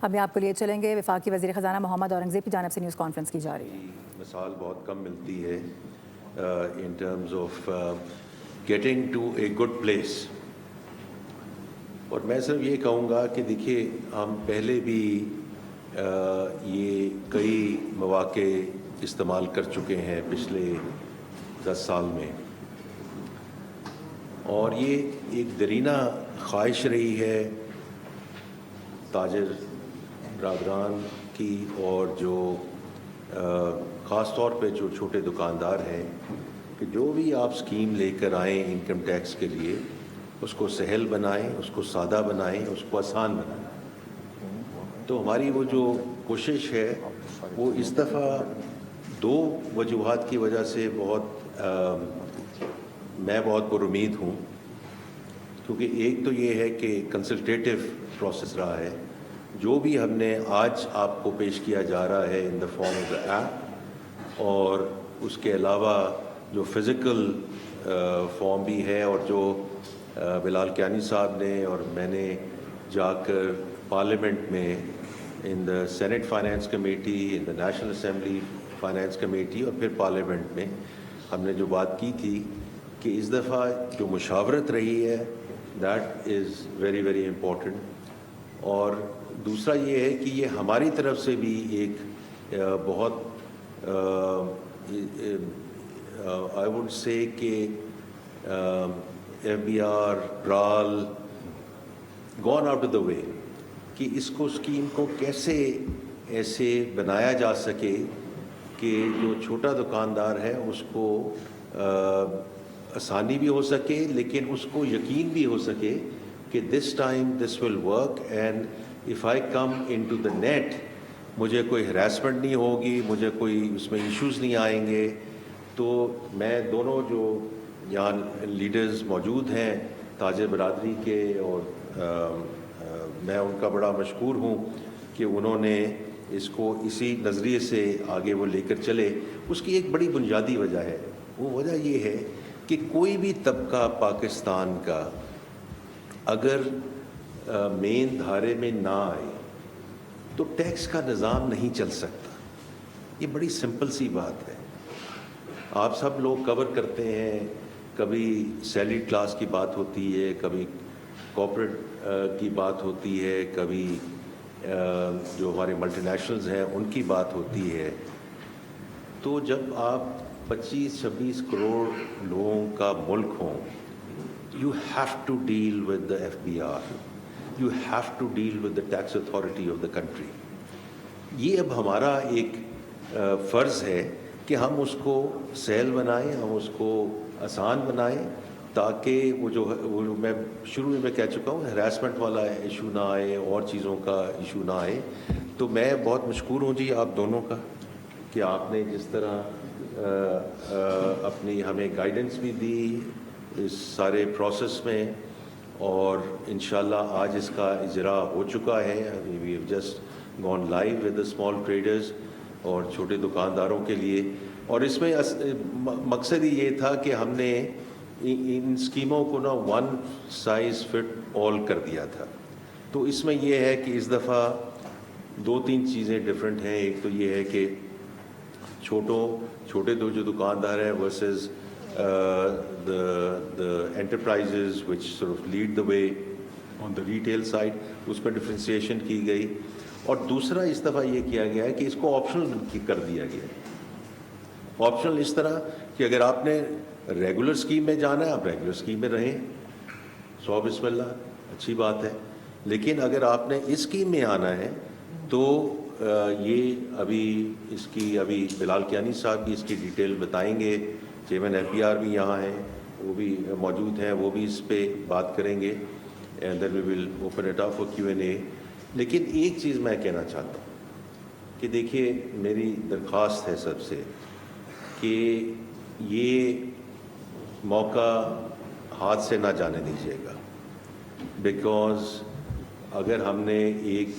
ابھی آپ کو لیے چلیں گے وفاقی وزیر خزانہ محمد اورنگزیب کی جانب سے نیوز کانفرنس کی جا رہی ہے. مثال بہت کم ملتی ہے in terms of getting to a good place. اور میں صرف یہ کہوں گا کہ دیکھیے ہم پہلے بھی یہ کئی مواقع استعمال کر چکے ہیں پچھلے 10 سال میں، اور یہ ایک درینہ خواہش رہی ہے تاجر برادران کی، اور جو خاص طور پہ جو چھوٹے دکاندار ہیں، کہ جو بھی آپ اسکیم لے کر آئیں انکم ٹیکس کے لیے، اس کو سہل بنائیں، اس کو سادہ بنائیں، اس کو آسان بنائیں. تو ہماری وہ جو کوشش ہے وہ اس دفعہ 2 وجوہات کی وجہ سے میں بہت پر امید ہوں. کیونکہ ایک تو یہ ہے کہ کنسلٹیٹیو پروسیس رہا ہے، جو بھی ہم نے آج آپ کو پیش کیا جا رہا ہے in the form of the app, اور اس کے علاوہ جو فزیکل فارم بھی ہے، اور جو بلال کیانی صاحب نے اور میں نے جا کر پارلیمنٹ میں ان دا سینٹ فائنانس کمیٹی، ان دا نیشنل اسمبلی فائنانس کمیٹی، اور پھر پارلیمنٹ میں ہم نے جو بات کی تھی کہ اس دفعہ جو مشاورت رہی ہے that is very very important. اور دوسرا یہ ہے کہ یہ ہماری طرف سے بھی ایک بہت آئی ووڈ سے کہ F B R role gone out of the way کہ اس کو اسکیم کو کیسے ایسے بنایا جا سکے کہ جو چھوٹا دکاندار ہے اس کو آسانی بھی ہو سکے، لیکن اس کو یقین بھی ہو سکے کہ this time this will work, and if I come into the net مجھے کوئی ہراسمنٹ نہیں ہوگی، مجھے کوئی اس میں ایشوز نہیں آئیں گے. تو میں دونوں جو یہاں لیڈرز موجود ہیں تاجر برادری کے، اور میں ان کا بڑا مشکور ہوں کہ انہوں نے اس کو اسی نظریے سے آگے وہ لے کر چلے. اس کی ایک بڑی بنیادی وجہ ہے، وہ وجہ یہ ہے کہ کوئی بھی طبقہ پاکستان کا اگر مین دھارے میں نہ آئے تو ٹیکس کا نظام نہیں چل سکتا. یہ بڑی سمپل سی بات ہے. آپ سب لوگ کور کرتے ہیں، کبھی سیلری کلاس کی بات ہوتی ہے، کبھی کارپوریٹ کی بات ہوتی ہے، کبھی جو ہمارے ملٹی نیشنلز ہیں ان کی بات ہوتی ہے. تو جب آپ 25-26 کروڑ لوگوں کا ملک ہوں، you have to deal with the FBR, you have to deal with the tax authority of the country. یہ اب ہمارا ایک فرض ہے کہ ہم اس کو سہل بنائیں، ہم اس کو آسان بنائیں، تاکہ وہ میں شروع میں کہہ چکا ہوں ہراسمنٹ والا ایشو نہ آئے، اور چیزوں کا ایشو نہ آئے. تو میں بہت مشکور ہوں جی آپ دونوں کا کہ آپ نے جس طرح اپنی ہمیں گائیڈنس بھی دی اس سارے پروسیس میں، اور انشاءاللہ آج اس کا اجرا ہو چکا ہے. We have just gone live with the small traders اور چھوٹے دکانداروں کے لیے. اور اس میں مقصد ہی یہ تھا کہ ہم نے ان اسکیموں کو نا ون سائز فٹ آل کر دیا تھا. تو اس میں یہ ہے کہ اس دفعہ 2-3 چیزیں ڈفرینٹ ہیں. ایک تو یہ ہے کہ چھوٹے جو دکاندار ہیں versus the enterprises which sort of lead the way on the retail side، اس میں ڈفرینسیشن کی گئی. اور دوسرا اس دفعہ یہ کیا گیا ہے کہ اس کو آپشنل کر دیا گیا ہے. آپشنل اس طرح کہ اگر آپ نے ریگولر اسکیم میں جانا ہے آپ ریگولر اسکیم میں رہیں، 100 بسم اللہ، اچھی بات ہے. لیکن اگر آپ نے اس اسکیم میں آنا ہے تو یہ ابھی بلال کیانی صاحب بھی اس کی ڈیٹیل بتائیں گے. چیئرمین ایف بی آر بھی یہاں ہیں، وہ بھی موجود ہیں، وہ بھی اس پہ بات کریں گے. And then we will open it up for Q&A. لیکن ایک چیز میں کہنا چاہتا ہوں کہ دیکھیے میری درخواست ہے سب سے کہ یہ موقع ہاتھ سے نہ جانے دیجیے گا. بیکاز اگر ہم نے ایک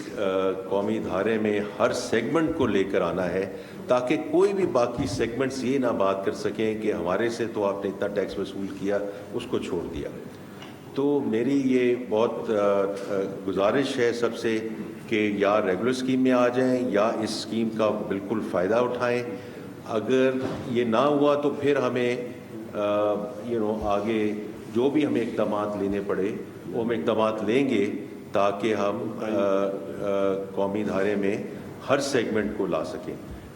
قومی دھارے میں ہر سیگمنٹ کو لے کر آنا ہے تاکہ کوئی بھی باقی سیگمنٹس یہ نہ بات کر سکیں کہ ہمارے سے تو آپ نے اتنا ٹیکس وصول کیا، اس کو چھوڑ دیا. تو میری یہ بہت گزارش ہے سب سے کہ یا ریگولر اسکیم میں آ جائیں یا اس اسکیم کا بالکل فائدہ اٹھائیں. اگر یہ نہ ہوا تو پھر ہمیں آگے جو بھی ہمیں اقدامات لینے پڑے وہ ہم اقدامات لیں گے تاکہ ہم قومی دھارے میں ہر سیگمنٹ کو لا سکیں.